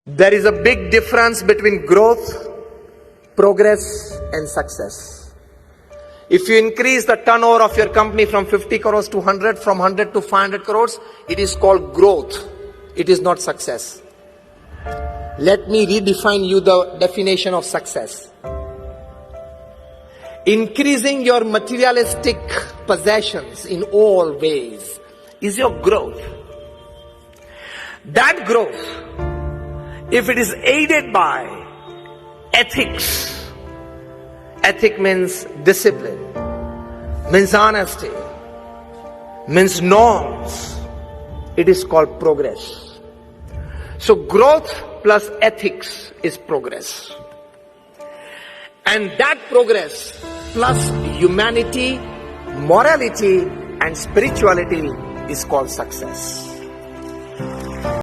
There is a big difference between growth, progress and success. If you increase the turnover of your company from 50 crores to 100, from 100 to 500 crores, it is called growth. It is not success. Let me redefine you the definition of success. Increasing your materialistic possessions in all ways is your growth. That growth, if it is aided by ethics, ethic means discipline, means honesty, means norms, it is called progress. So growth plus ethics is progress. And that progress plus humanity, morality and spirituality is called success.